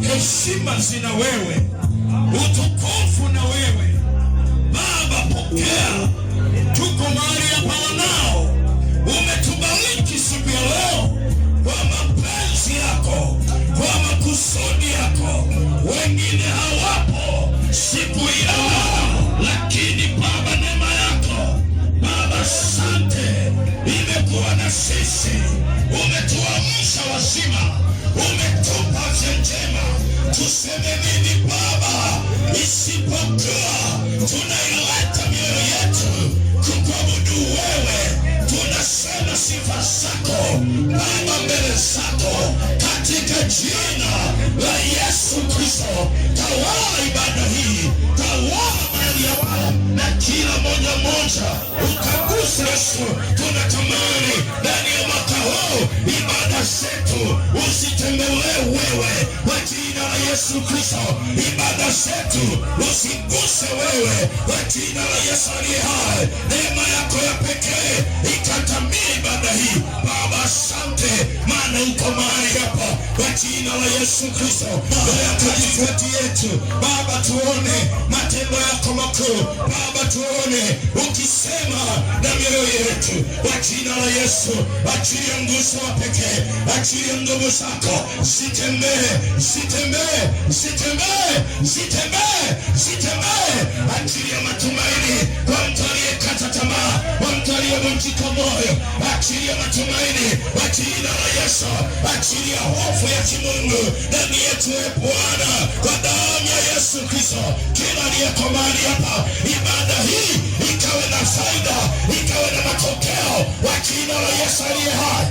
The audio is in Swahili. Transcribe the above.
Heshima zina wewe, utukufu na wewe Baba, pokea. Tuko mahali hapa nao, umetubariki siku ya leo kwa mapenzi yako, kwa makusudi yako. Wengine hawapo siku yao, lakini Baba, neema yako Baba, asante, imekuwa na sisi. Umetuamsha wazima, umetupa afya njema. Tuseme nini Baba, isipokuwa tunaileta mioyo yetu kukuabudu wewe. Tunasema sifa zako Baba mbele zako, katika jina la Yesu Kristo. Tawala ibada hii, tawala mahali hapa, na kila moja ukaguse Yesu. Tunatamani ndani ya mwaka huu ibada zetu usitembelee wewe, kwa jina la Yesu Kristo. Ibada zetu usiguse wewe, kwa jina la Yesu aliye hai. Neema yako ya pekee ikatamie ibada hii Baba, asante, maana uko mahali hapa, kwa jina la Yesu Kristo. Katikati yetu Baba, tuone matendo yako makuu Baba, tuone ukisema na mioyo yetu, kwa jina la Yesu. Achilia nguvu wa pekee, achilia nguvu zako, zitembee. Achilia matumaini kwa mtu aliyekata tamaa, kwa mtu aliyevunjika moyo. Achilia matumaini kwa jina la Yesu. Achilia hofu ya kimungu ndani yetu Bwana, kwa damu ya Yesu Kristo. Kila aliyeko mahali hapa, ibada hii ikawe na faida, ikawe na matokeo, kwa jina la Yesu aliye hai.